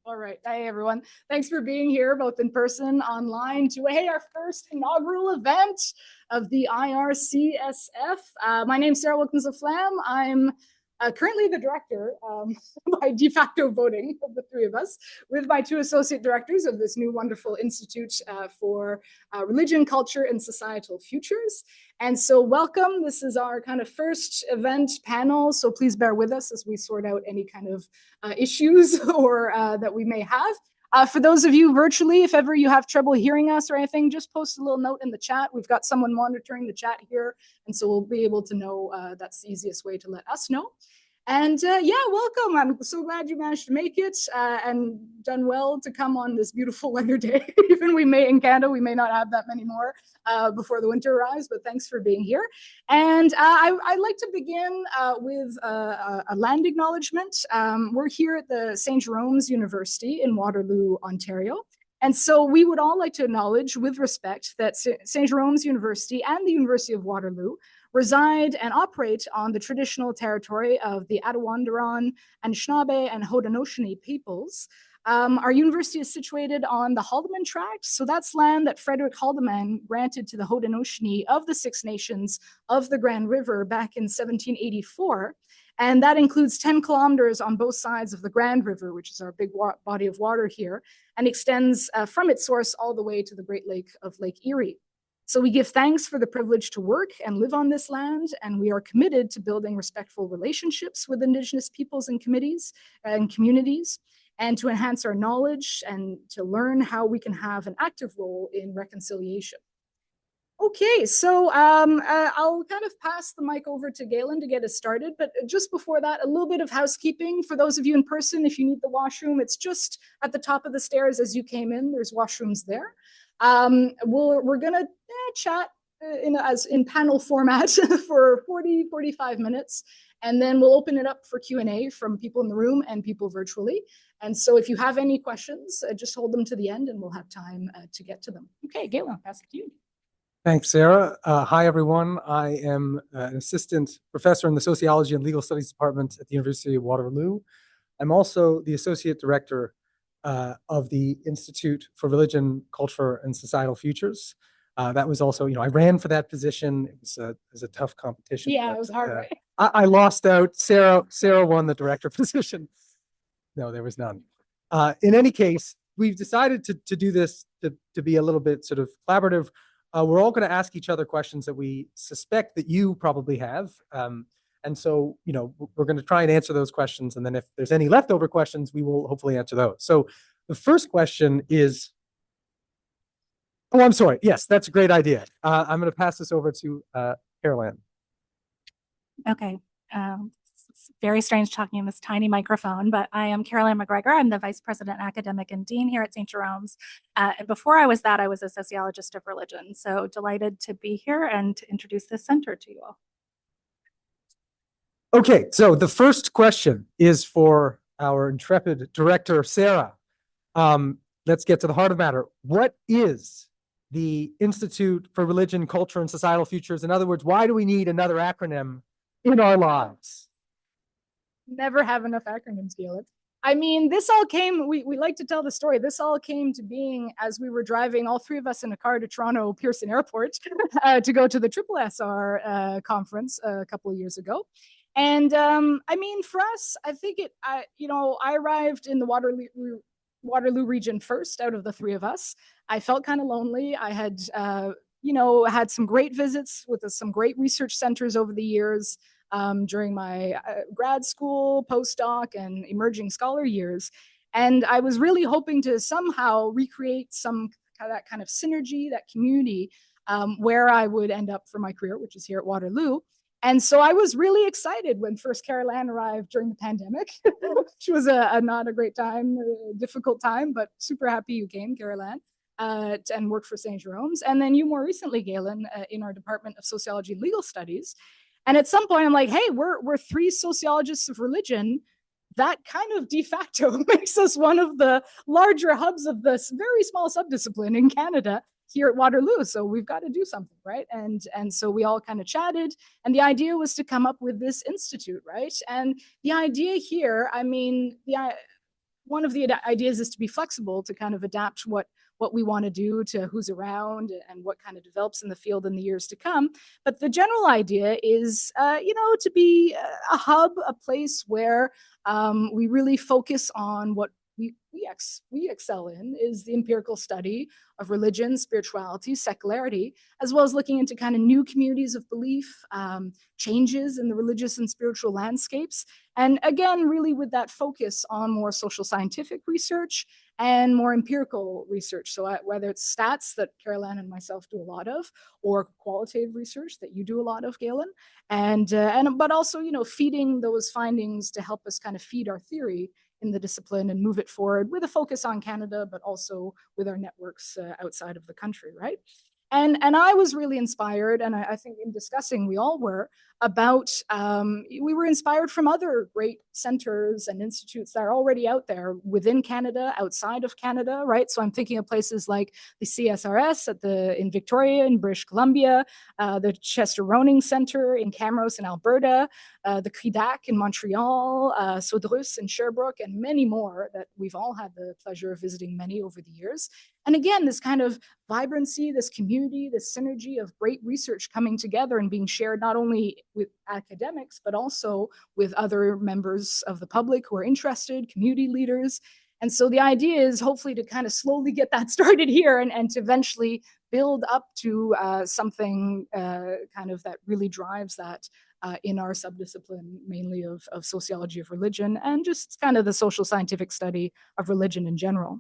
All right. Hey, everyone. Thanks for being here, both in person, online, to our first inaugural event of the IRCSF. My name's Sarah Wilkins-Laflamme. I'm currently the director by de facto voting of the three of us, with my two associate directors of this new wonderful Institute for Religion, Culture, and Societal Futures. And so welcome. This is our kind of first event panel, so please bear with us as we sort out any kind of issues or that we may have. For those of you virtually, if ever you have trouble hearing us or anything, just post a little note in the chat. We've got someone monitoring the chat here, and so we'll be able to know that's the easiest way to let us know. And welcome. I'm so glad you managed to make it and done well to come on this beautiful weather day. Even in Canada, we may not have that many more before the winter arrives, but thanks for being here. And I'd like to begin with a land acknowledgement. We're here at the St. Jerome's University in Waterloo, Ontario. And so we would all like to acknowledge with respect that St. Jerome's University and the University of Waterloo reside and operate on the traditional territory of the Attawandaron, Anishinaabe, and Haudenosaunee peoples. Our university is situated on the Haldimand Tract, so that's land that Frederick Haldimand granted to the Haudenosaunee of the Six Nations of the Grand River back in 1784. And that includes 10 kilometers on both sides of the Grand River, which is our big body of water here, and extends from its source all the way to the Great Lake of Lake Erie. So we give thanks for the privilege to work and live on this land, and we are committed to building respectful relationships with Indigenous peoples and committees and communities, and to enhance our knowledge and to learn how we can have an active role in reconciliation. Okay, so I'll kind of pass the mic over to Galen to get us started, but just before that, a little bit of housekeeping for those of you in person. If you need the washroom, it's just at the top of the stairs as you came in. There's washrooms there. We're gonna chat in panel format for 45 minutes, and then we'll open it up for Q&A from people in the room and people virtually. And so if you have any questions, just hold them to the end and we'll have time to get to them. Okay, Galen, I'll pass it to you. Thanks, Sarah. Hi, everyone. I am an assistant professor in the Sociology and Legal Studies Department at the University of Waterloo. I'm also the associate director of the Institute for Religion, Culture, and Societal Futures. That was also, I ran for that position. It was a tough competition. Yeah, it was hard, right? I lost out. Sarah won the director position. No, there was none. In any case, we've decided to do this to be a little bit sort of collaborative. We're all going to ask each other questions that we suspect that you probably have. And so, we're going to try and answer those questions. And then if there's any leftover questions, we will hopefully answer those. So the first question is, oh, I'm sorry. Yes, that's a great idea. I'm going to pass this over to Caroline. Okay. It's very strange talking in this tiny microphone, but I am Caroline MacGregor. I'm the Vice President, Academic and Dean here at St. Jerome's. And before I was that, I was a sociologist of religion. So delighted to be here and to introduce this center to you all. Okay, so the first question is for our intrepid director, Sarah. Let's get to the heart of the matter. What is the Institute for Religion, Culture, and Societal Futures? In other words, why do we need another acronym in our lives? Never have enough acronyms, Galen. I mean, this all came, we like to tell the story. This all came to being as we were driving, all three of us in a car to Toronto Pearson Airport to go to the SSR conference a couple of years ago. And I mean, for us, I think I arrived in the Waterloo region first out of the three of us. I felt kind of lonely. I had, had some great visits with some great research centers over the years during my grad school, postdoc, and emerging scholar years. And I was really hoping to somehow recreate that kind of synergy, that community, where I would end up for my career, which is here at Waterloo. And so I was really excited when first Caroline arrived during the pandemic, which was not a great time, a difficult time, but super happy you came, Caroline, and worked for St. Jerome's. And then you more recently, Galen, in our Department of Sociology and Legal Studies. And at some point I'm like, hey, we're three sociologists of religion. That kind of de facto makes us one of the larger hubs of this very small subdiscipline in Canada here at Waterloo. So we've got to do something, right? And so we all kind of chatted, and the idea was to come up with this institute, right? And the idea here, I mean, one of the ideas is to be flexible, to kind of adapt what we want to do to who's around and what kind of develops in the field in the years to come. But the general idea is, to be a hub, a place where we really focus on what we excel in, is the empirical study of religion, spirituality, secularity, as well as looking into kind of new communities of belief, changes in the religious and spiritual landscapes. And again, really with that focus on more social scientific research and more empirical research. So whether it's stats that Caroline and myself do a lot of, or qualitative research that you do a lot of, Galen, but also, feeding those findings to help us kind of feed our theory in the discipline and move it forward with a focus on Canada, but also with our networks outside of the country, right? And I was really inspired, and I think in discussing, we all were, about, we were inspired from other great centers and institutes that are already out there within Canada, outside of Canada, right? So I'm thinking of places like the CSRS in Victoria, in British Columbia, the Chester Roning Center in Camrose in Alberta, the CRIDAC in Montreal, Sodrus in Sherbrooke, and many more that we've all had the pleasure of visiting many over the years. And again, this kind of vibrancy, this community, this synergy of great research coming together and being shared not only with academics, but also with other members of the public who are interested, community leaders. And so the idea is hopefully to kind of slowly get that started here and to eventually build up to something kind of that really drives that in our subdiscipline, mainly of sociology of religion and just kind of the social scientific study of religion in general.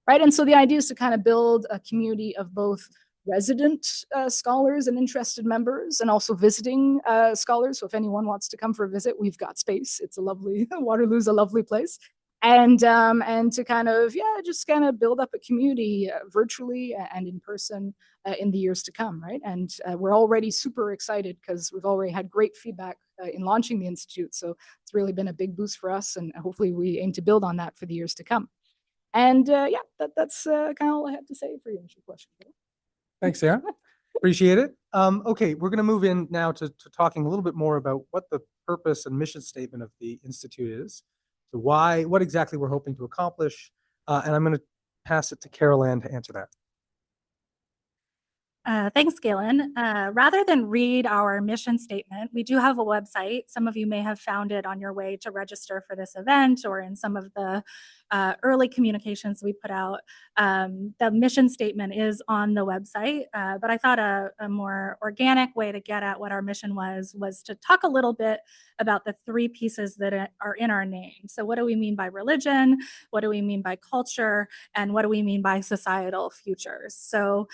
Right. And so the idea is to kind of build a community of both resident scholars and interested members, and also visiting scholars. So if anyone wants to come for a visit, we've got space. It's a lovely, Waterloo's a lovely place. And to kind of, just kind of build up a community virtually and in person in the years to come, right? And we're already super excited because we've already had great feedback in launching the Institute. So it's really been a big boost for us, and hopefully we aim to build on that for the years to come. And that's kind of all I have to say for your initial question. Thanks, Sarah. Appreciate it. Okay, we're going to move in now to talking a little bit more about what the purpose and mission statement of the Institute is, so what exactly we're hoping to accomplish, and I'm going to pass it to Caroline to answer that. Thanks, Galen. Rather than read our mission statement, we do have a website. Some of you may have found it on your way to register for this event or in some of the early communications we put out. The mission statement is on the website, but I thought a more organic way to get at what our mission was to talk a little bit about the three pieces that are in our name. So what do we mean by religion? What do we mean by culture? And what do we mean by societal futures? So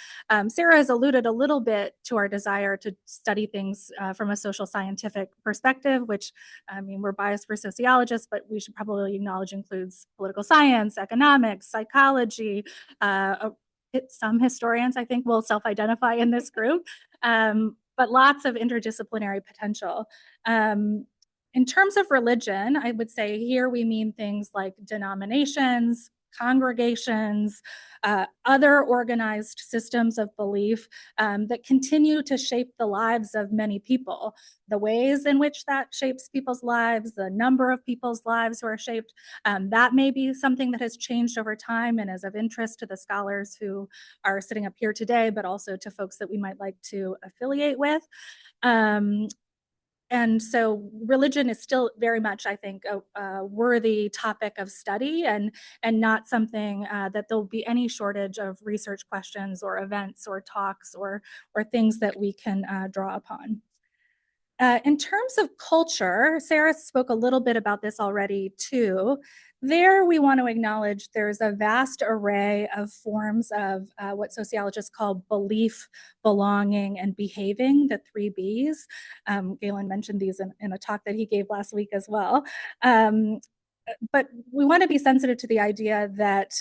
Sarah has alluded a little bit to our desire to study things from a social scientific perspective, which, I mean, we're biased for sociologists, but we should probably acknowledge includes political science, economics, psychology. Some historians, I think, will self-identify in this group, but lots of interdisciplinary potential. In terms of religion, I would say here we mean things like denominations, congregations, other organized systems of belief that continue to shape the lives of many people. The ways in which that shapes people's lives, the number of people's lives who are shaped, that may be something that has changed over time and is of interest to the scholars who are sitting up here today, but also to folks that we might like to affiliate with. And so religion is still very much, I think, a worthy topic of study and not something that there'll be any shortage of research questions or events or talks or things that we can draw upon. In terms of culture, Sarah spoke a little bit about this already too. There we want to acknowledge there's a vast array of forms of what sociologists call belief, belonging, and behaving, the 3 Bs. Galen mentioned these in a talk that he gave last week as well. But we want to be sensitive to the idea that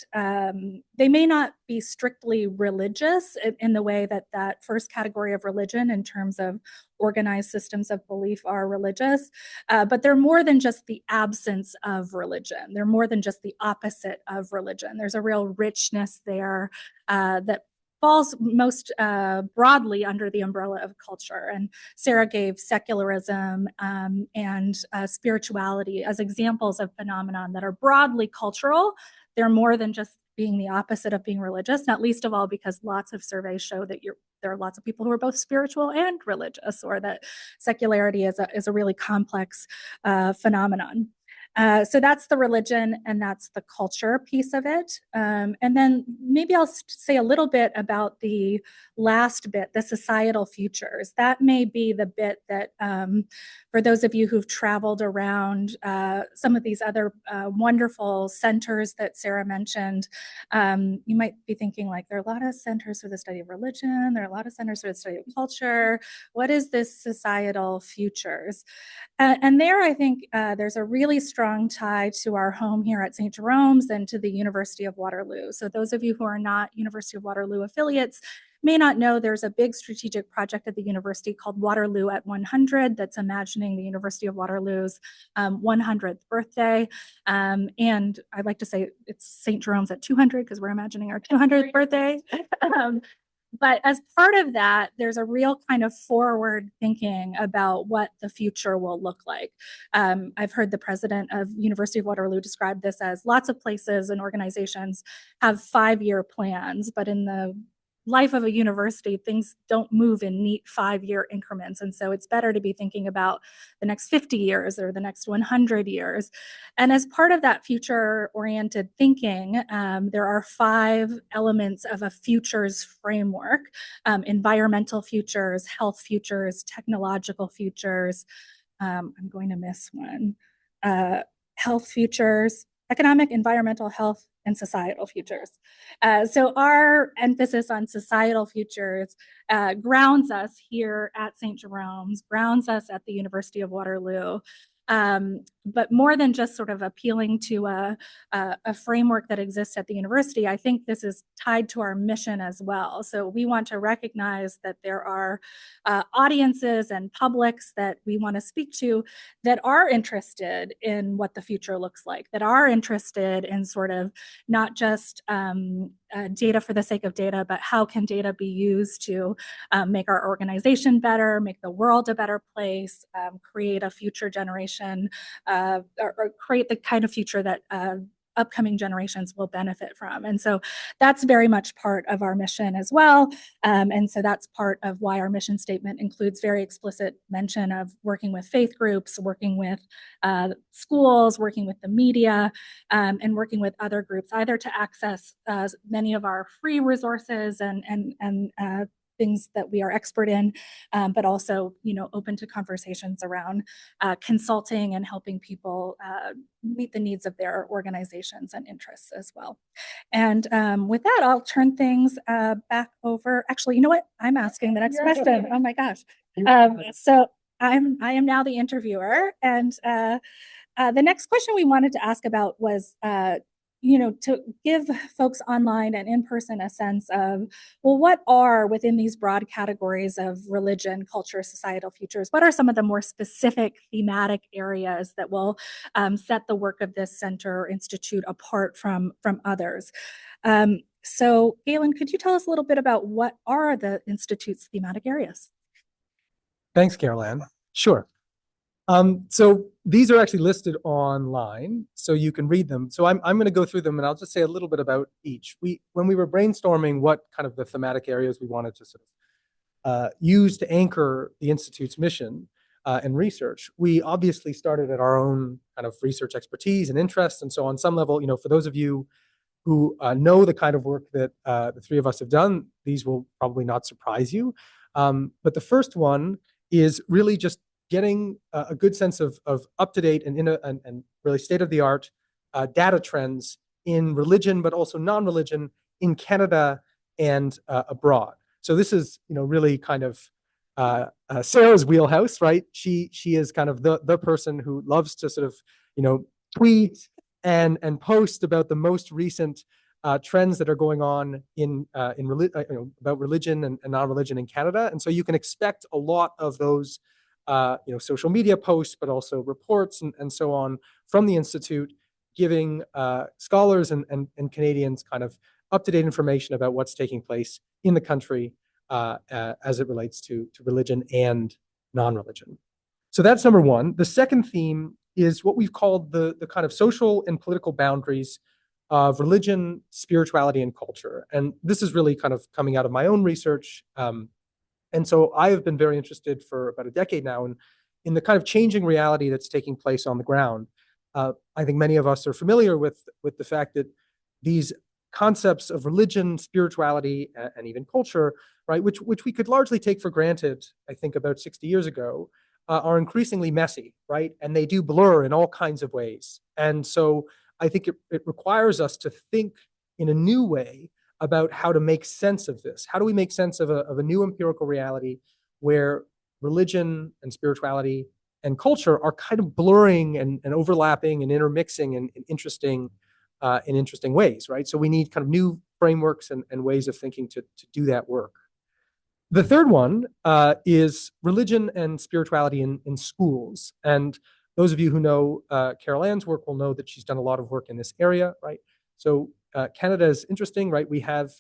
they may not be strictly religious in the way that that first category of religion in terms of organized systems of belief are religious, but they're more than just the absence of religion. They're more than just the opposite of religion. There's a real richness there that falls most broadly under the umbrella of culture. And Sarah gave secularism and spirituality as examples of phenomenon that are broadly cultural. They're more than just being the opposite of being religious, not least of all because lots of surveys show that there are lots of people who are both spiritual and religious, or that secularity is a really complex phenomenon. So that's the religion and that's the culture piece of it. And then maybe I'll say a little bit about the last bit, the societal futures. That may be the bit that, for those of you who've traveled around some of these other wonderful centers that Sarah mentioned, you might be thinking like, there are a lot of centers for the study of religion, there are a lot of centers for the study of culture. What is this societal futures? And there, I think there's a really strong tie to our home here at St. Jerome's and to the University of Waterloo. So those of you who are not University of Waterloo affiliates may not know there's a big strategic project at the university called Waterloo at 100 that's imagining the University of Waterloo's 100th birthday. And I'd like to say it's St. Jerome's at 200 because we're imagining our 200th birthday. But as part of that, there's a real kind of forward thinking about what the future will look like. I've heard the president of University of Waterloo describe this as lots of places and organizations have 5-year plans, but in the life of a university, things don't move in neat 5-year increments. And so it's better to be thinking about the next 50 years or the next 100 years. And as part of that future-oriented thinking, there are 5 elements of a futures framework: environmental futures, health futures, technological futures. I'm going to miss one. Health futures, economic, environmental, health, and societal futures. So our emphasis on societal futures grounds us here at St. Jerome's, grounds us at the University of Waterloo. But more than just sort of appealing to a framework that exists at the university, I think this is tied to our mission as well. So we want to recognize that there are audiences and publics that we want to speak to that are interested in what the future looks like, that are interested in sort of not just data for the sake of data, but how can data be used to make our organization better, make the world a better place, create a future generation, or create the kind of future that upcoming generations will benefit from. And so that's very much part of our mission as well. And so that's part of why our mission statement includes very explicit mention of working with faith groups, working with schools, working with the media, and working with other groups, either to access many of our free resources and things that we are expert in, but also, open to conversations around consulting and helping people meet the needs of their organizations and interests as well. And with that, I'll turn things back over. Actually, you know what? I'm asking the next question. Oh my gosh. So I am now the interviewer, and the next question we wanted to ask about was to give folks online and in person a sense of, well, what are within these broad categories of religion, culture, societal futures, what are some of the more specific thematic areas that will set the work of this center or institute apart from others? So Galen, could you tell us a little bit about what are the institute's thematic areas? Thanks, Caroline. Sure. So these are actually listed online, so you can read them. So I'm going to go through them, and I'll just say a little bit about each. When we were brainstorming what kind of the thematic areas we wanted to sort of use to anchor the Institute's mission and research, we obviously started at our own kind of research expertise and interests. And so on some level, for those of you who know the kind of work that the three of us have done, these will probably not surprise you. But the first one is really just getting a good sense of up-to-date and really state-of-the-art data trends in religion, but also non-religion in Canada and abroad. So this is, really kind of Sarah's wheelhouse, right? She is kind of the person who loves to sort of, tweet and post about the most recent trends that are going on about religion and non-religion in Canada. And so you can expect a lot of those social media posts, but also reports and so on from the Institute, giving scholars and Canadians kind of up-to-date information about what's taking place in the country as it relates to religion and non-religion. So that's number one. The second theme is what we've called the kind of social and political boundaries of religion, spirituality, and culture. And this is really kind of coming out of my own research. And so I have been very interested for about a decade now in the kind of changing reality that's taking place on the ground. I think many of us are familiar with the fact that these concepts of religion, spirituality, and even culture, right, which we could largely take for granted, I think about 60 years ago, are increasingly messy, right? And they do blur in all kinds of ways. And so I think it requires us to think in a new way about how to make sense of this. How do we make sense of a new empirical reality where religion and spirituality and culture are kind of blurring and overlapping and intermixing in interesting ways, right? So we need kind of new frameworks and ways of thinking to do that work. The third one is religion and spirituality in schools. And those of you who know Carol Ann's work will know that she's done a lot of work in this area, right? So Canada is interesting, right? We have,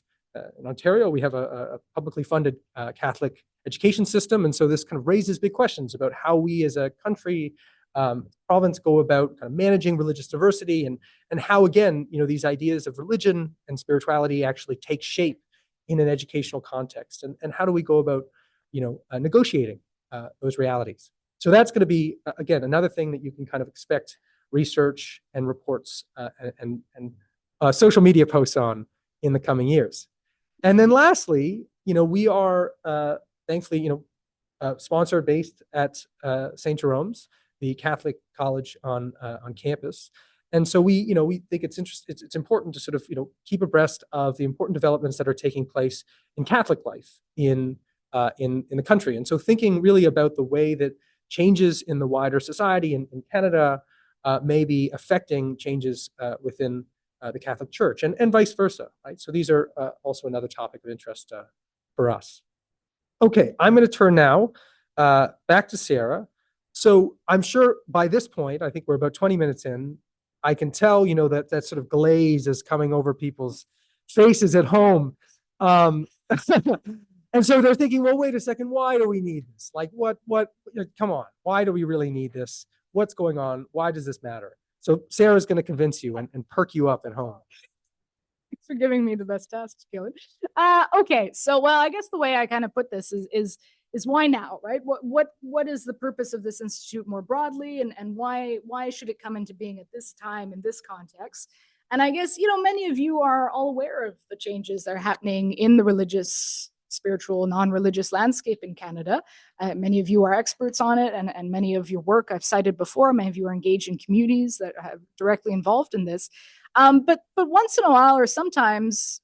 in Ontario, we have a publicly funded Catholic education system. And so this kind of raises big questions about how we as a country, province go about kind of managing religious diversity and how, again, these ideas of religion and spirituality actually take shape in an educational context. And how do we go about, negotiating those realities? So that's going to be, again, another thing that you can kind of expect research and reports and social media posts on in the coming years. And then lastly, we are thankfully, sponsored based at St. Jerome's, the Catholic college on campus. And so we think it's important to sort of, keep abreast of the important developments that are taking place in Catholic life in the country. And so thinking really about the way that changes in the wider society in Canada may be affecting changes within the Catholic Church and vice versa, right? So these are also another topic of interest for us. Okay, I'm going to turn now back to Sarah. So I'm sure by this point, I think we're about 20 minutes in, I can tell, that sort of glaze is coming over people's faces at home. And so they're thinking, well, wait a second, why do we need this? Like, what, come on, why do we really need this? What's going on? Why does this matter? So Sarah's going to convince you and perk you up at home. Thanks for giving me the best task, Galen. Okay, so I guess the way I kind of put this is why now, right? What is the purpose of this institute more broadly, and why should it come into being at this time in this context? And I guess many of you are all aware of the changes that are happening in the religious, spiritual, non-religious landscape in Canada. Many of you are experts on it, and many of your work I've cited before. Many of you are engaged in communities that are directly involved in this. But once in a while, or sometimes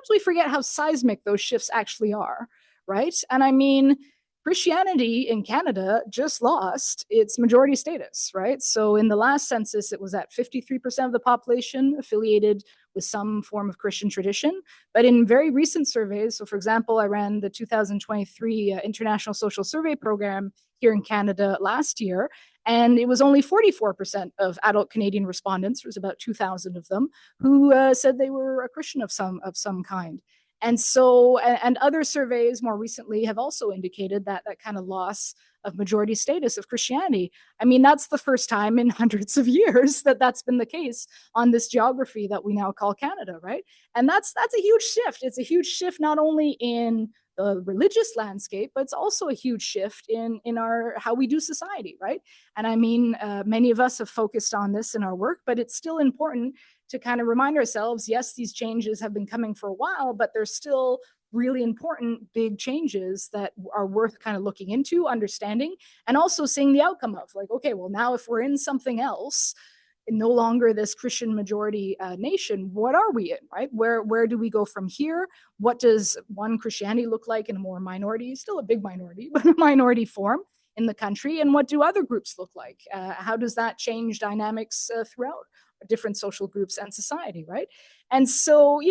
we forget how seismic those shifts actually are, right? And I mean, Christianity in Canada just lost its majority status, right? So in the last census, it was at 53% of the population affiliated with some form of Christian tradition. But in very recent surveys, so for example, I ran the 2023 International Social Survey Program here in Canada last year, and it was only 44% of adult Canadian respondents, there was about 2,000 of them, who said they were a Christian of some kind. And so, and other surveys more recently have also indicated that kind of loss of majority status of Christianity. I mean, that's the first time in hundreds of years that's been the case on this geography that we now call Canada, right? And that's a huge shift. It's a huge shift not only in the religious landscape, but it's also a huge shift in our how we do society, right? And I mean, many of us have focused on this in our work, but it's still important to kind of remind ourselves, yes, these changes have been coming for a while, but there's still really important big changes that are worth kind of looking into, understanding, and also seeing the outcome of. Like, okay, well, now if we're in something else, no longer this Christian majority nation, what are we in, right? Where do we go from here? What does one Christianity look like in a more minority, still a big minority, but a minority form in the country? And what do other groups look like? How does that change dynamics throughout different social groups and society, right? And so,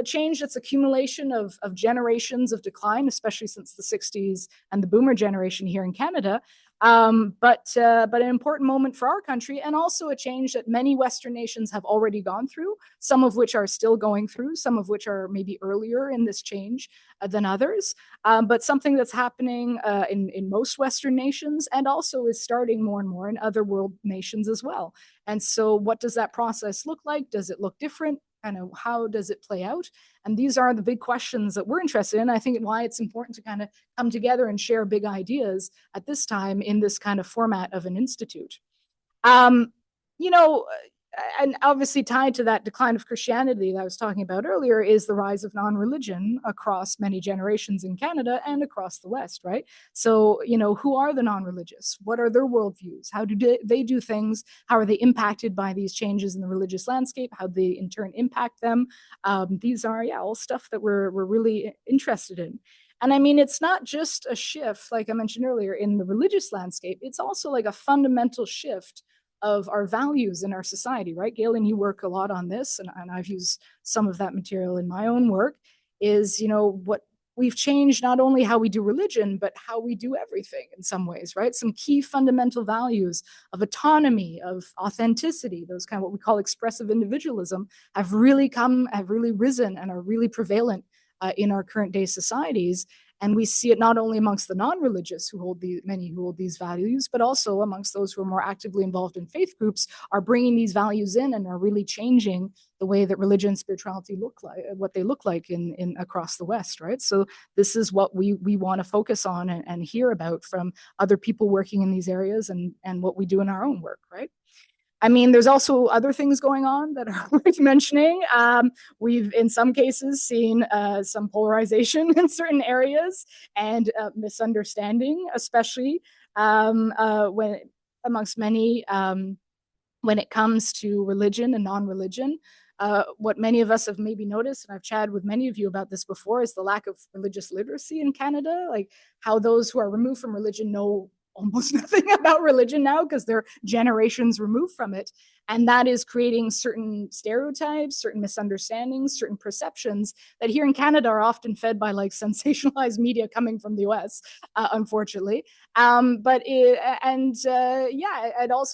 change that's accumulation of generations of decline, especially since the 60s and the boomer generation here in Canada, But an important moment for our country, and also a change that many Western nations have already gone through, some of which are still going through, some of which are maybe earlier in this change than others, but something that's happening in most Western nations, and also is starting more and more in other world nations as well. And so what does that process look like? Does it look different? Kind of how does it play out? And these are the big questions that we're interested in. I think why it's important to kind of come together and share big ideas at this time in this kind of format of an institute. You know, and obviously tied to that decline of Christianity that I was talking about earlier is the rise of non-religion across many generations in Canada and across the West, right? So, you know, who are the non-religious? What are their worldviews? How do they do things? How are they impacted by these changes in the religious landscape? How they in turn impact them? These are, yeah, all stuff that we're really interested in. And I mean, it's not just a shift, like I mentioned earlier, in the religious landscape, it's also like a fundamental shift of our values in our society, right? Galen, you work a lot on this, and I've used some of that material in my own work, is, you know, what we've changed not only how we do religion, but how we do everything in some ways, right? Some key fundamental values of autonomy, of authenticity, those kind of what we call expressive individualism, have really risen and are really prevalent in our current day societies. And we see it not only amongst the non-religious many who hold these values, but also amongst those who are more actively involved in faith groups, are bringing these values in and are really changing the way that religion and spirituality look like, what they look like in across the West, right? So this is what we want to focus on and hear about from other people working in these areas, and what we do in our own work, right? I mean, there's also other things going on that are worth mentioning. We've, in some cases, seen some polarization in certain areas and misunderstanding, especially when amongst many when it comes to religion and non-religion. What many of us have maybe noticed, and I've chatted with many of you about this before, is the lack of religious literacy in Canada, like how those who are removed from religion know almost nothing about religion now because they're generations removed from it. And that is creating certain stereotypes, certain misunderstandings, certain perceptions that here in Canada are often fed by like sensationalized media coming from the US, unfortunately. And also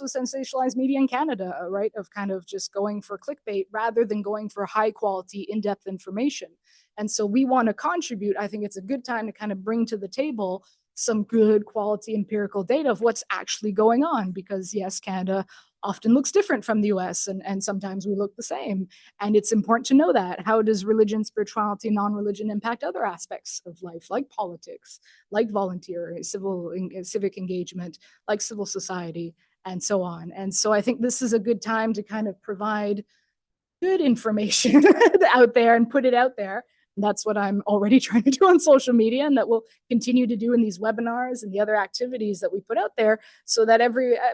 sensationalized media in Canada, right? Of kind of just going for clickbait rather than going for high quality, in-depth information. And so we want to contribute. I think it's a good time to kind of bring to the table some good quality empirical data of what's actually going on, because yes, Canada often looks different from the US, and sometimes we look the same. And it's important to know that. How does religion, spirituality, non-religion impact other aspects of life, like politics, like volunteer, civic engagement, like civil society, and so on. And so I think this is a good time to kind of provide good information out there and put it out there. And that's what I'm already trying to do on social media, and that we'll continue to do in these webinars and the other activities that we put out there, so that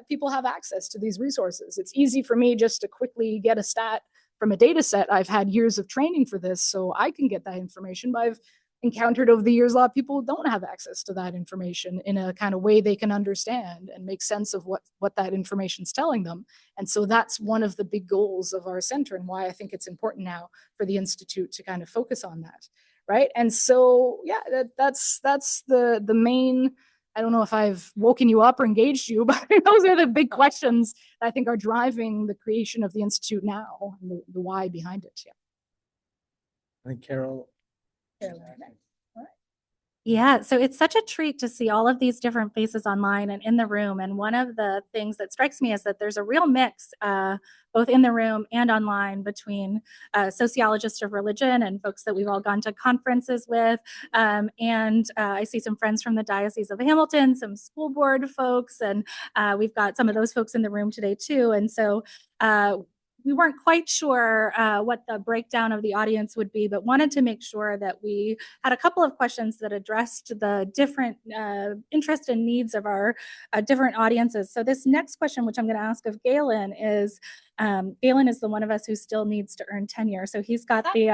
people have access to these resources. It's easy for me just to quickly get a stat from a data set. I've had years of training for this, so I can get that information, but I've encountered over the years a lot of people don't have access to that information in a kind of way they can understand and make sense of what that information is telling them. And so that's one of the big goals of our center, and why I think it's important now for the Institute to kind of focus on that, right? And so yeah, that's the main. I don't know if I've woken you up or engaged you, but those are the big questions that I think are driving the creation of the Institute now, and the why behind it. Yeah. I think Carol. Yeah, so it's such a treat to see all of these different faces online and in the room. And one of the things that strikes me is that there's a real mix, both in the room and online, between sociologists of religion and folks that we've all gone to conferences with. I see some friends from the Diocese of Hamilton, some school board folks, and we've got some of those folks in the room today too. And so we weren't quite sure what the breakdown of the audience would be, but wanted to make sure that we had a couple of questions that addressed the different interests and needs of our different audiences. So this next question, which I'm going to ask of Galen, is Galen is the one of us who still needs to earn tenure. So he's got the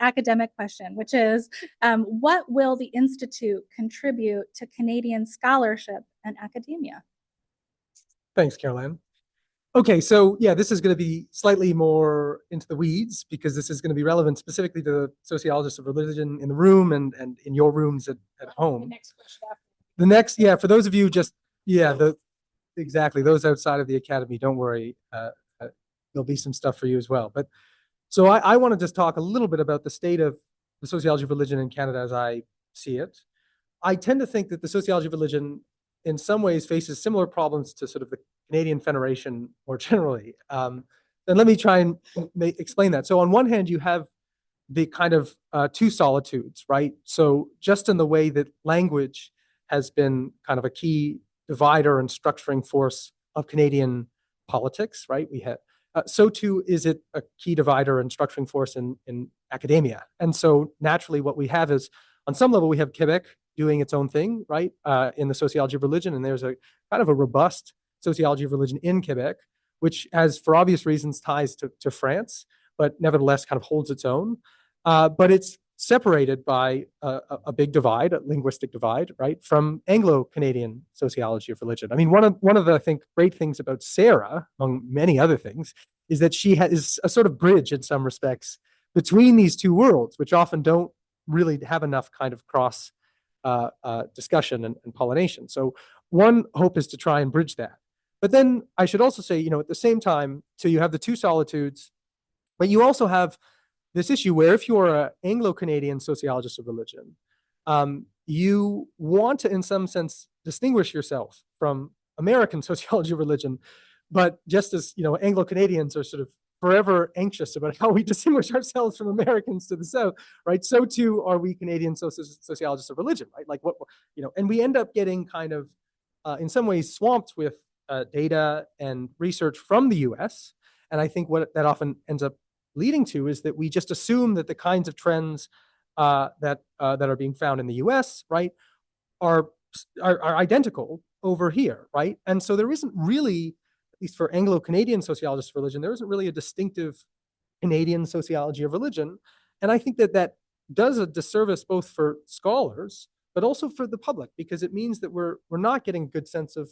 academic question, which is, what will the Institute contribute to Canadian scholarship and academia? Thanks, Caroline. Okay, so yeah, this is going to be slightly more into the weeds, because this is going to be relevant specifically to sociologists of religion in the room and in your rooms at home. The next question after. The next, yeah, for those of you exactly, those outside of the academy, don't worry, there'll be some stuff for you as well. But so I want to just talk a little bit about the state of the sociology of religion in Canada as I see it. I tend to think that the sociology of religion in some ways faces similar problems to sort of the Canadian Federation more generally. And let me try and explain that. So on one hand, you have the kind of two solitudes, right? So just in the way that language has been kind of a key divider and structuring force of Canadian politics, right? We have so too is it a key divider and structuring force in academia. And so naturally what we have is, on some level, we have Quebec doing its own thing, right, in the sociology of religion. And there's a kind of a robust sociology of religion in Quebec, which has, for obvious reasons, ties to France, but nevertheless kind of holds its own. But it's separated by a big divide, a linguistic divide, right, from Anglo-Canadian sociology of religion. I mean, one of the, I think, great things about Sarah, among many other things, is that she is a sort of bridge in some respects between these two worlds, which often don't really have enough kind of cross discussion and pollination. So one hope is to try and bridge that. But then I should also say, at the same time, so you have the two solitudes, but you also have this issue where if you're an Anglo-Canadian sociologist of religion, you want to, in some sense, distinguish yourself from American sociology of religion. But just as, Anglo-Canadians are sort of forever anxious about how we distinguish ourselves from Americans to the South, right? So too are we Canadian sociologists of religion, right? Like and we end up getting kind of, in some ways, swamped with data and research from the US. And I think what that often ends up leading to is that we just assume that the kinds of trends that are being found in the US, right, are identical over here, right? And so there isn't really, at least for Anglo-Canadian sociologists of religion, there isn't really a distinctive Canadian sociology of religion. And I think that does a disservice both for scholars, but also for the public, because it means that we're not getting a good sense of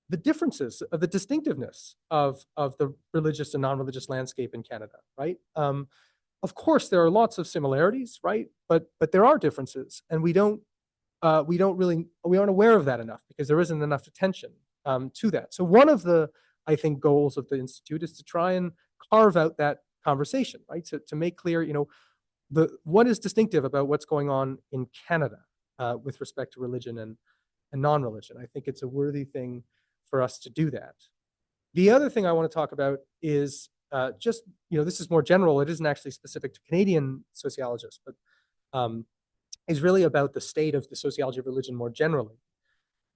the differences, of the distinctiveness of the religious and non-religious landscape in Canada, right? Of course, there are lots of similarities, right? But there are differences, and we aren't aware of that enough because there isn't enough attention to that. So one of the, I think, goals of the Institute is to try and carve out that conversation, right? To make clear, what is distinctive about what's going on in Canada with respect to religion and non-religion. I think it's a worthy thing for us to do that. The other thing I want to talk about is just, this is more general. It isn't actually specific to Canadian sociologists, but is really about the state of the sociology of religion more generally.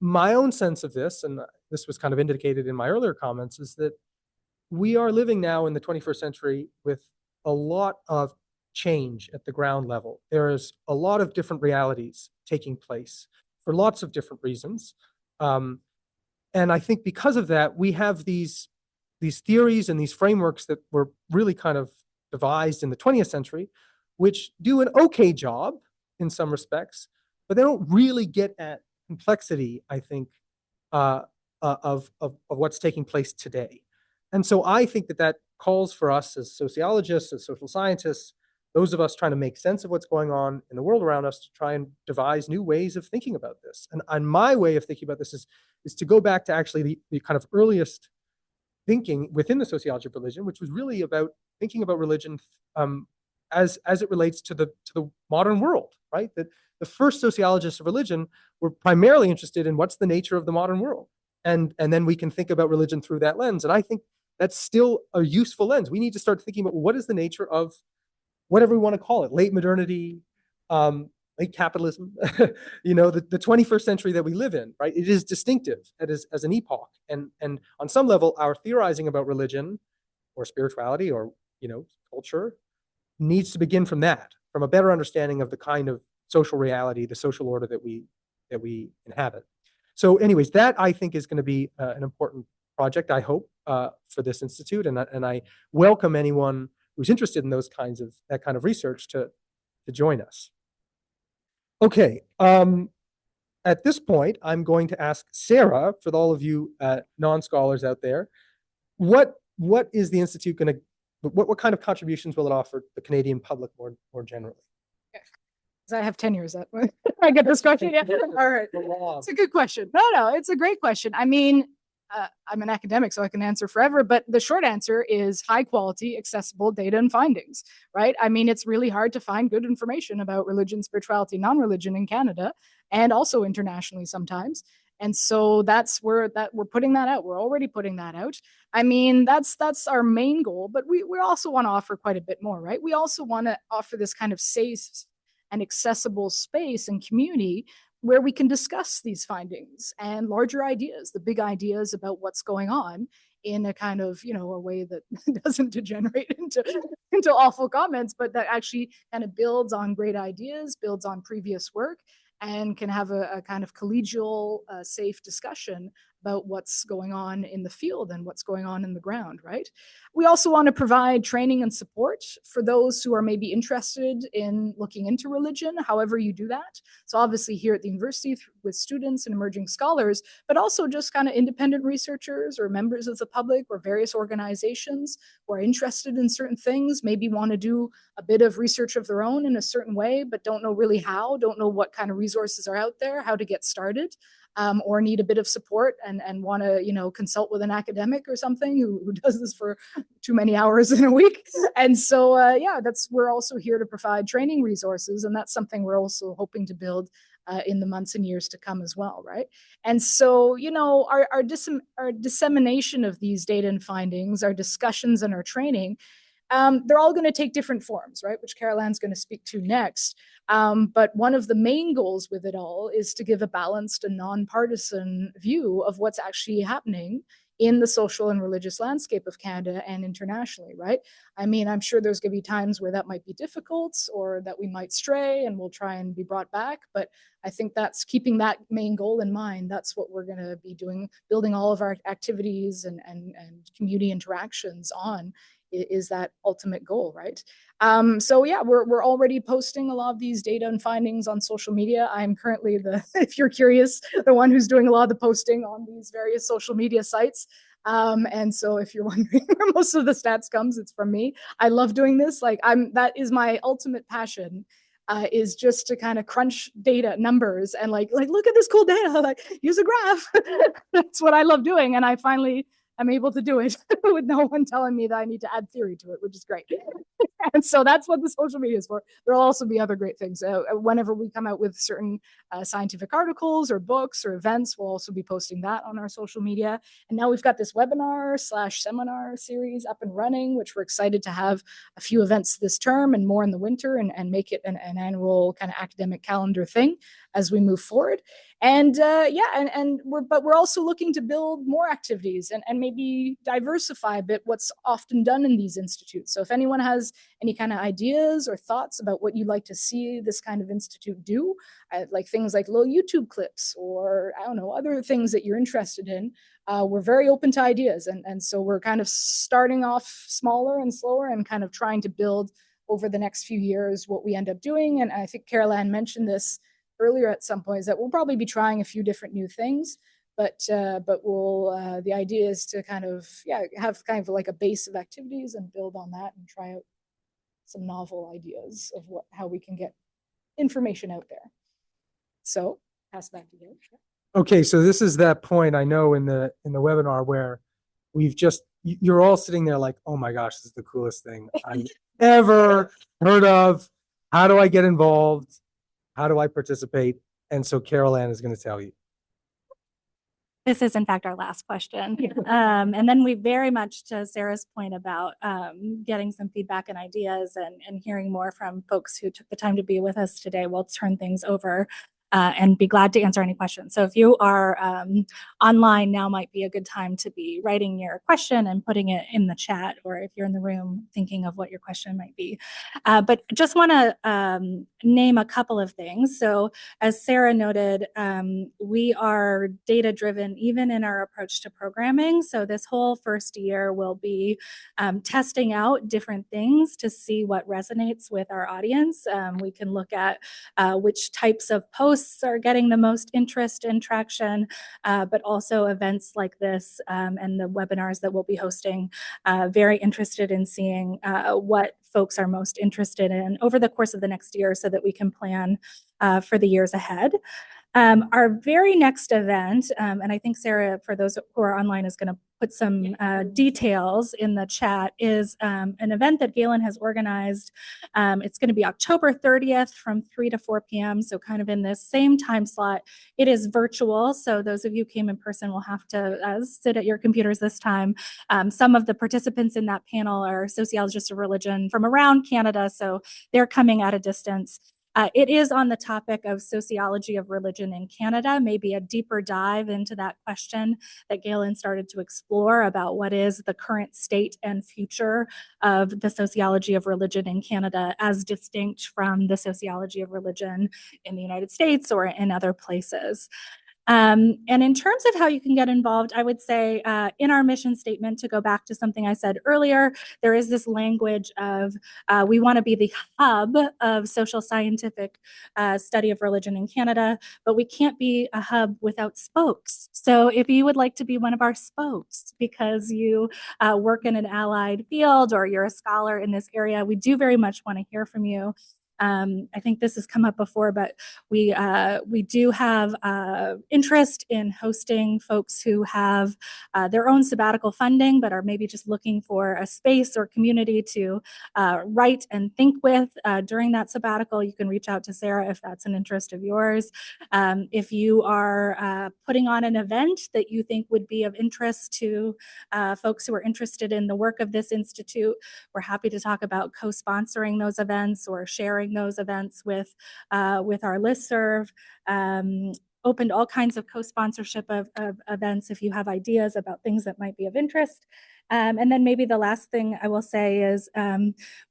My own sense of this, and this was kind of indicated in my earlier comments, is that we are living now in the 21st century with a lot of change at the ground level. There is a lot of different realities taking place for lots of different reasons. And I think because of that, we have these theories and these frameworks that were really kind of devised in the 20th century, which do an okay job in some respects, but they don't really get at complexity, I think, of what's taking place today. And so I think that calls for us as sociologists, as social scientists, those of us trying to make sense of what's going on in the world around us, to try and devise new ways of thinking about this. And my way of thinking about this is to go back to actually the kind of earliest thinking within the sociology of religion, which was really about thinking about religion as it relates to the modern world, right? That the first sociologists of religion were primarily interested in what's the nature of the modern world. And then we can think about religion through that lens. And I think that's still a useful lens. We need to start thinking about what is the nature of whatever we want to call it, late modernity, late capitalism, the 21st century that we live in, right? It is distinctive as an epoch. And on some level, our theorizing about religion or spirituality or, culture needs to begin from that, from a better understanding of the kind of social reality, the social order that we inhabit. So anyways, that I think is going to be an important project, I hope, for this institute. And I welcome anyone who's interested in that kind of research to join us. Okay, at this point, I'm going to ask Sarah, for all of you non-scholars out there, what is the Institute going to, what kind of contributions will it offer the Canadian public more generally? Okay. Because I have tenures. I get this question. Yeah. All right. It's a good question. No, it's a great question. I mean, I'm an academic, so I can answer forever, but the short answer is high quality, accessible data and findings, right? I mean, it's really hard to find good information about religion, spirituality, non-religion in Canada, and also internationally sometimes. And so that's where we're putting that out. We're already putting that out. I mean, that's our main goal, but we also want to offer quite a bit more, right? We also want to offer this kind of safe and accessible space and community where we can discuss these findings and larger ideas, the big ideas about what's going on in a kind of, a way that doesn't degenerate into awful comments, but that actually kind of builds on great ideas, builds on previous work, and can have a kind of collegial, safe discussion about what's going on in the field and what's going on in the ground, right? We also want to provide training and support for those who are maybe interested in looking into religion, however you do that. So obviously here at the university with students and emerging scholars, but also just kind of independent researchers or members of the public or various organizations who are interested in certain things, maybe want to do a bit of research of their own in a certain way, but don't know really how, don't know what kind of resources are out there, how to get started. Or need a bit of support and want to, consult with an academic or something who does this for too many hours in a week. And so, we're also here to provide training resources. And that's something we're also hoping to build in the months and years to come as well, right? And so, our dissemination of these data and findings, our discussions and our training, they're all going to take different forms, right? Which Carol Ann's going to speak to next. But one of the main goals with it all is to give a balanced and nonpartisan view of what's actually happening in the social and religious landscape of Canada and internationally, right? I mean, I'm sure there's going to be times where that might be difficult or that we might stray and we'll try and be brought back. But I think that's keeping that main goal in mind. That's what we're going to be doing, building all of our activities and community interactions on, is that ultimate goal, right? So yeah, we're already posting a lot of these data and findings on social media. I'm currently if you're curious, the one who's doing a lot of the posting on these various social media sites. And so if you're wondering where most of the stats comes, it's from me. I love doing this. That is my ultimate passion. Is just to kind of crunch data numbers and like look at this cool data, like use a graph. That's what I love doing, and I finally I'm able to do it with no one telling me that I need to add theory to it, which is great. And so that's what the social media is for. There'll also be other great things. Whenever we come out with certain scientific articles or books or events, we'll also be posting that on our social media. And now we've got this webinar/seminar series up and running, which we're excited to have a few events this term and more in the winter and make it an annual kind of academic calendar thing as we move forward. And we're also looking to build more activities and maybe diversify a bit what's often done in these institutes. So if anyone has any kind of ideas or thoughts about what you'd like to see this kind of institute do, like things like little YouTube clips or I don't know, other things that you're interested in, we're very open to ideas. And so we're kind of starting off smaller and slower and kind of trying to build over the next few years what we end up doing. And I think Carol Ann mentioned this earlier at some point, is that we'll probably be trying a few different new things, but we'll the idea is to kind of have kind of like a base of activities and build on that and try out some novel ideas of how we can get information out there. So pass back to you. Okay, so this is that point I know in the webinar where you're all sitting there like, oh my gosh, this is the coolest thing I've ever heard of. How do I get involved? How do I participate? And so Carol Ann is going to tell you. This is in fact our last question. And then we very much, to Sarah's point about getting some feedback and ideas and hearing more from folks who took the time to be with us today, we'll turn things over and be glad to answer any questions. So if you are online, now might be a good time to be writing your question and putting it in the chat, or if you're in the room thinking of what your question might be. But just want to name a couple of things. So as Sarah noted, we are data-driven even in our approach to programming. So this whole first year will be testing out different things to see what resonates with our audience. We can look at which types of posts panelists are getting the most interest and traction, but also events like this and the webinars that we'll be hosting. Very interested in seeing what folks are most interested in over the course of the next year so that we can plan for the years ahead. Our very next event, and I think Sarah, for those who are online, is going to put some details in the chat, is an event that Galen has organized. It's going to be October 30th from 3 to 4 p.m., so kind of in this same time slot. It is virtual, so those of you who came in person will have to sit at your computers this time. Some of the participants in that panel are sociologists of religion from around Canada, so they're coming at a distance. It is on the topic of sociology of religion in Canada, maybe a deeper dive into that question that Galen started to explore about what is the current state and future of the sociology of religion in Canada as distinct from the sociology of religion in the United States or in other places. And in terms of how you can get involved, I would say in our mission statement, to go back to something I said earlier, there is this language of we want to be the hub of social scientific study of religion in Canada, but we can't be a hub without spokes. So if you would like to be one of our spokes because you work in an allied field or you're a scholar in this area, we do very much want to hear from you. I think this has come up before, but we do have interest in hosting folks who have their own sabbatical funding, but are maybe just looking for a space or community to write and think with during that sabbatical. You can reach out to Sarah if that's an interest of yours. If you are putting on an event that you think would be of interest to folks who are interested in the work of this institute, we're happy to talk about co-sponsoring those events or sharing those events with our listserv. Open to all kinds of co-sponsorship of events if you have ideas about things that might be of interest. And then maybe the last thing I will say is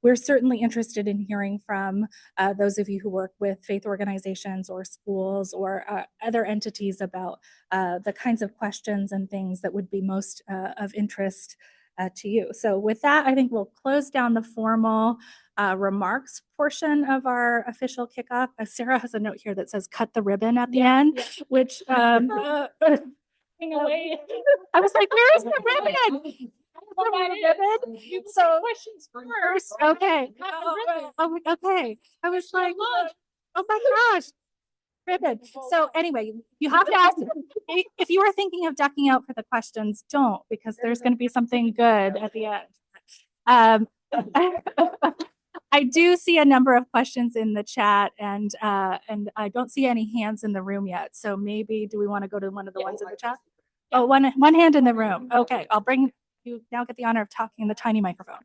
we're certainly interested in hearing from those of you who work with faith organizations or schools or other entities about the kinds of questions and things that would be most of interest to you. So with that, I think we'll close down the formal remarks portion of our official kickoff. Sarah has a note here that says cut the ribbon at the end, which I was like, where is the ribbon? So questions first. Okay. Okay. I was like, oh my gosh. Ribbon. So anyway, you have to ask, if you are thinking of ducking out for the questions, don't, because there's going to be something good at the end. I do see a number of questions in the chat, and I don't see any hands in the room yet. So maybe, do we want to go to one of the ones in the chat? Oh, one hand in the room. Okay, I'll bring you now. Get the honor of talking in the tiny microphone.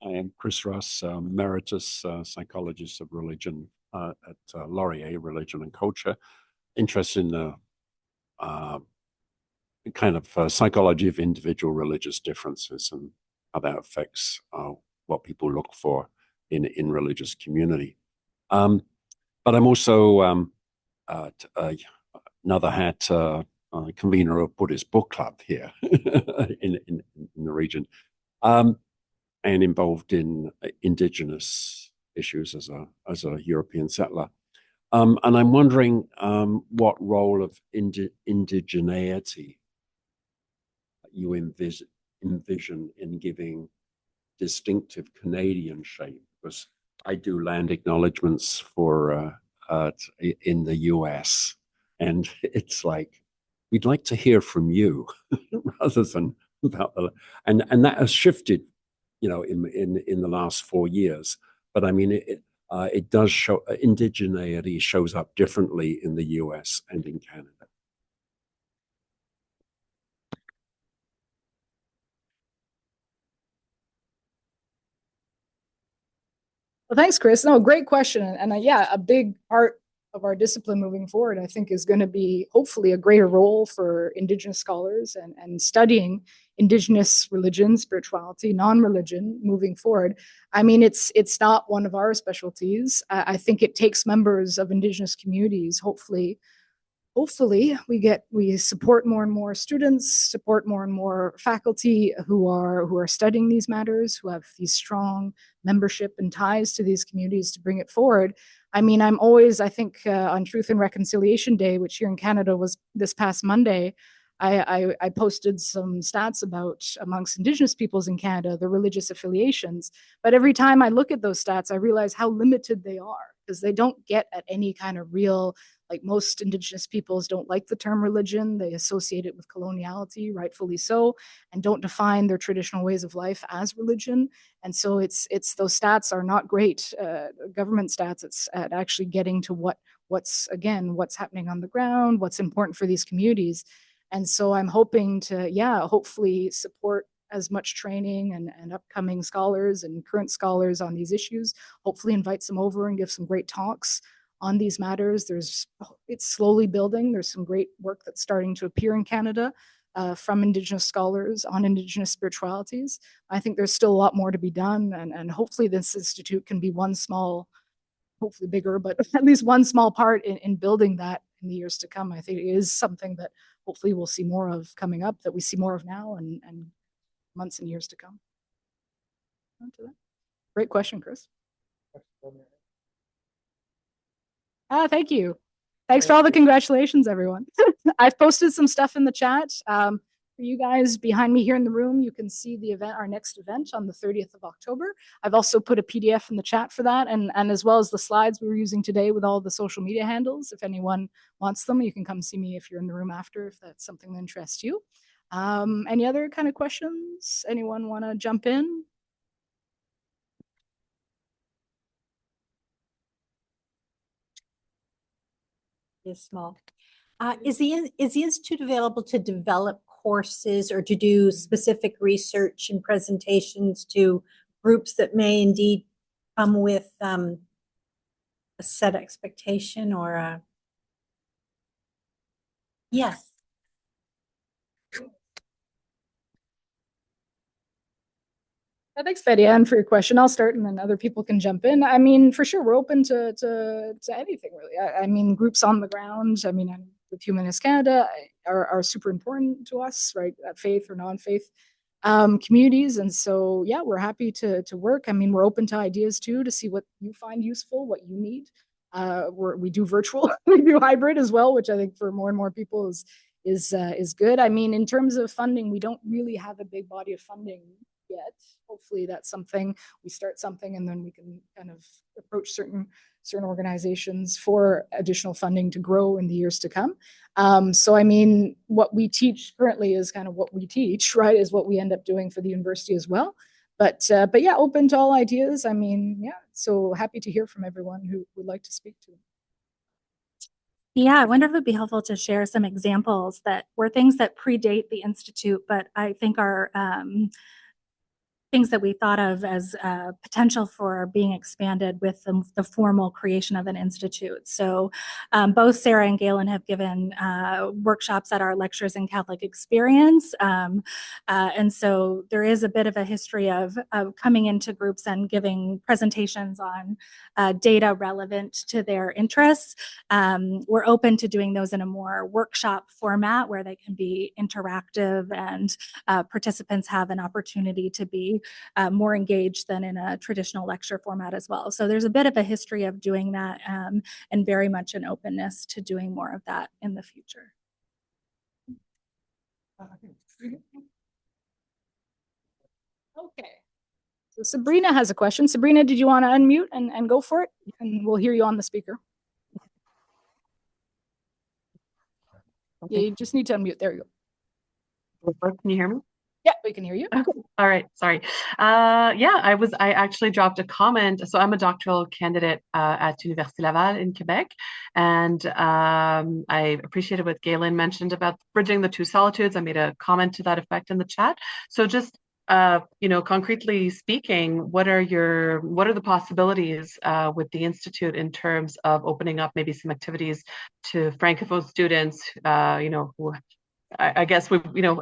I am Chris Russ, emeritus psychologist of religion at Laurier Religion and Culture, interested in the kind of psychology of individual religious differences and how that affects what people look for in religious community. But I'm also another hat convener of Buddhist book club here in the region, and involved in indigenous issues as a European settler. And I'm wondering what role of indigeneity you envision in giving distinctive Canadian shape, because I do land acknowledgements for in the US, and it's like, we'd like to hear from you rather than about the, and that has shifted, you know, in the last 4 years. But I mean, it does show, indigeneity shows up differently in the US and in Canada. Well, thanks, Chris. No, great question. And yeah, a big part of our discipline moving forward, I think, is going to be hopefully a greater role for Indigenous scholars and studying Indigenous religion, spirituality, non-religion moving forward. I mean, it's not one of our specialties. I think it takes members of Indigenous communities, hopefully we support more and more students, support more and more faculty who are studying these matters, who have these strong membership and ties to these communities to bring it forward. I mean, I'm always, I think, on Truth and Reconciliation Day, which here in Canada was this past Monday, I posted some stats about amongst Indigenous peoples in Canada, the religious affiliations. But every time I look at those stats, I realize how limited they are, because they don't get at any kind of real, like most Indigenous peoples don't like the term religion. They associate it with coloniality, rightfully so, and don't define their traditional ways of life as religion. And so it's those stats are not great government stats. It's at actually getting to what's happening on the ground, what's important for these communities. And so I'm hoping to, hopefully support as much training and upcoming scholars and current scholars on these issues, hopefully invite some over and give some great talks on these matters. It's slowly building. There's some great work that's starting to appear in Canada from Indigenous scholars on Indigenous spiritualities. I think there's still a lot more to be done, and hopefully this institute can be one small, hopefully bigger, but at least one small part in building that in the years to come. I think it is something that hopefully we'll see more of coming up, that we see more of now and months and years to come. Great question, Chris. Thank you. Thanks for all the congratulations, everyone. I've posted some stuff in the chat. For you guys behind me here in the room, you can see the event, our next event on the 30th of October. I've also put a PDF in the chat for that, and as well as the slides we were using today with all the social media handles. If anyone wants them, you can come see me if you're in the room after, if that's something that interests you. Any other kind of questions? Anyone want to jump in? Is small. Is the institute available to develop courses or to do specific research and presentations to groups that may indeed come with a set expectation or a yes? Thanks, Betty Ann, for your question. I'll start and then other people can jump in. I mean, for sure, we're open to anything, really. I mean, groups on the ground, I mean, with Humanist Canada are super important to us, right? Faith or non-faith communities. And so, yeah, we're happy to work. I mean, we're open to ideas too, to see what you find useful, what you need. We do virtual, we do hybrid as well, which I think for more and more people is good. I mean, in terms of funding, we don't really have a big body of funding yet. Hopefully that's something, we start something and then we can kind of approach certain organizations for additional funding to grow in the years to come. So I mean, what we teach currently is kind of what we teach, right, is what we end up doing for the university as well. But yeah, open to all ideas. I mean, yeah, so happy to hear from everyone who would like to speak to them. Yeah, I wonder if it'd be helpful to share some examples that were things that predate the Institute, but I think are things that we thought of as potential for being expanded with the formal creation of an institute. So both Sarah and Galen have given workshops at our Lectures in Catholic Experience. And so there is a bit of a history of coming into groups and giving presentations on data relevant to their interests. We're open to doing those in a more workshop format where they can be interactive and participants have an opportunity to be more engaged than in a traditional lecture format as well. So there's a bit of a history of doing that and very much an openness to doing more of that in the future. Okay. So Sabrina has a question. Sabrina, did you want to unmute and go for it? And we'll hear you on the speaker. Okay. Yeah, you just need to unmute. There you go. Can you hear me? Yeah, we can hear you. Okay. All right. Sorry. Yeah, I actually dropped a comment. So I'm a doctoral candidate at Université-Laval in Quebec. And I appreciated what Galen mentioned about bridging the two solitudes. I made a comment to that effect in the chat. So just, concretely speaking, what are the possibilities with the Institute in terms of opening up maybe some activities to Francophone students, who I guess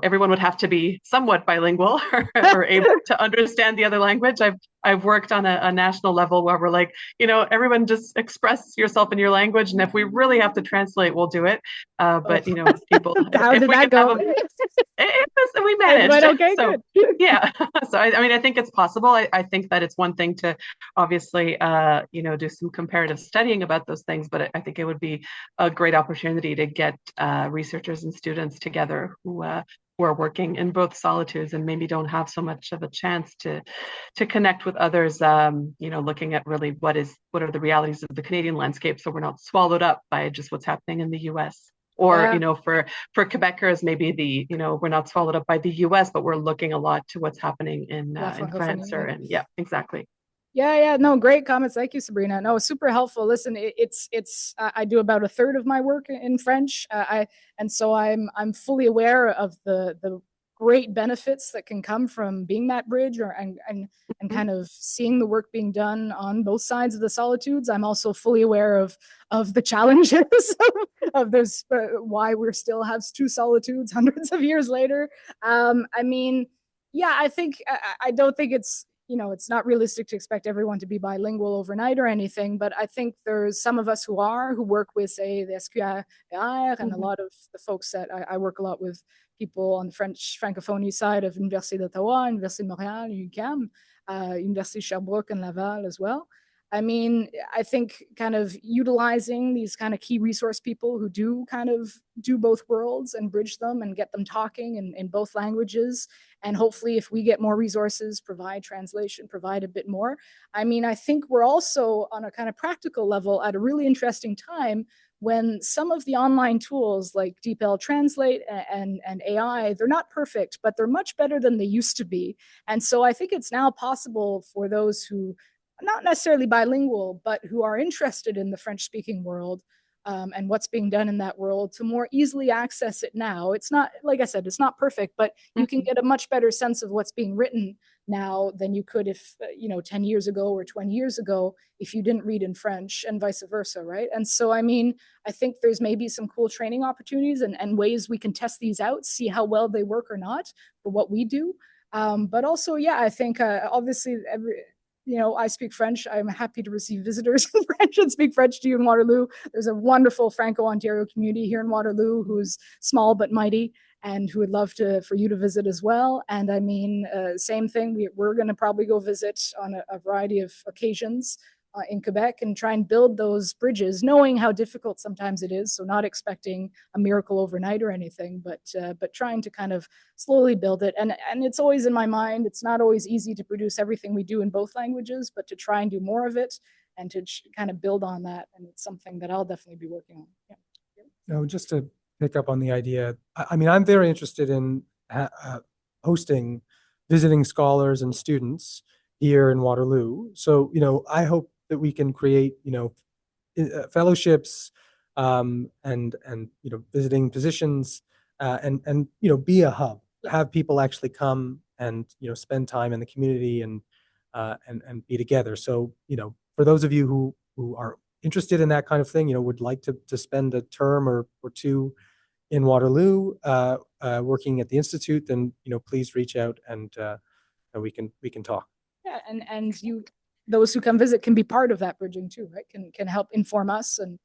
everyone would have to be somewhat bilingual or able to understand the other language. I've I've worked on a national level where we're like, everyone just express yourself in your language, and if we really have to translate, we'll do it. But people, how if did we that could go? we managed. But okay, so good. yeah. So I think it's possible. I think that it's one thing to obviously do some comparative studying about those things, but I think it would be a great opportunity to get researchers and students together who are working in both solitudes and maybe don't have so much of a chance to connect with others, looking at really what are the realities of the Canadian landscape, so we're not swallowed up by just what's happening in the US. Or, for Quebecers, maybe we're not swallowed up by the US, but we're looking a lot to what's happening in France exactly. Yeah. No, great comments. Thank you, Sabrina. No, super helpful. Listen, I do about a third of my work in French. So I'm fully aware of the great benefits that can come from being that bridge and kind of seeing the work being done on both sides of the solitudes. I'm also fully aware of the challenges of this, why we still have two solitudes hundreds of years later. I think I don't think it's not realistic to expect everyone to be bilingual overnight or anything, but I think there's some of us who work with, say, the SQR and a lot of the folks that I work a lot with people on the French Francophonie side of Université d'Ottawa, Université de Montréal, UQAM, Université Sherbrooke and Laval as well. I think kind of utilizing these kind of key resource people who do kind of do both worlds and bridge them and get them talking in both languages. And hopefully if we get more resources, provide translation, provide a bit more. I think we're also on a kind of practical level at a really interesting time when some of the online tools like DeepL Translate and AI, they're not perfect, but they're much better than they used to be. And so I think it's now possible for those who not necessarily bilingual, but who are interested in the French-speaking world and what's being done in that world to more easily access it now. It's not, like I said, it's not perfect, but you can get a much better sense of what's being written now than you could if, 10 years ago or 20 years ago, if you didn't read in French and vice versa, right? And so, I think there's maybe some cool training opportunities and ways we can test these out, see how well they work or not for what we do. But also, I think obviously I speak French. I'm happy to receive visitors in French and speak French to you in Waterloo. There's a wonderful Franco-Ontario community here in Waterloo who's small but mighty and who would love for you to visit as well. And same thing, we're going to probably go visit on a variety of occasions in Quebec and try and build those bridges, knowing how difficult sometimes it is. So not expecting a miracle overnight or anything, but trying to kind of slowly build it. And it's always in my mind, it's not always easy to produce everything we do in both languages, but to try and do more of it and to kind of build on that. And it's something that I'll definitely be working on. Yeah. No, just to pick up on the idea, I'm very interested in hosting visiting scholars and students here in Waterloo. So, I hope that we can create, fellowships and visiting positions and be a hub, have people actually come and spend time in the community and be together. So for those of you who are interested in that kind of thing, would like to spend a term or two in Waterloo working at the Institute, then please reach out and we can talk. Yeah, and those who come visit can be part of that bridging too, right? Can help inform us and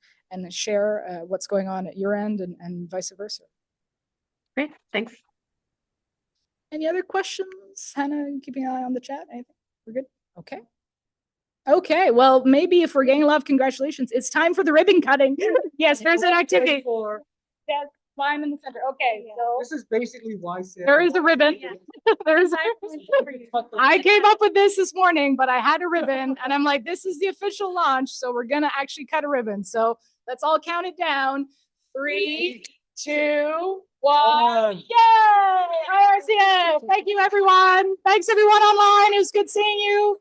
share what's going on at your end and vice versa. Great, thanks. Any other questions? Hannah, keeping an eye on the chat? Anything? We're good? Okay. Okay, well, maybe if we're getting a lot of congratulations, it's time for the ribbon cutting. Yes, there's an activity. Yes, climb in the center. Okay, so this is basically why there is a ribbon. I came up with this morning, but I had a ribbon and I'm like, this is the official launch. So we're going to actually cut a ribbon. So let's all count it down. 3, 2, 1. Yay! IRCSF. Thank you, everyone. Thanks, everyone online. It was good seeing you.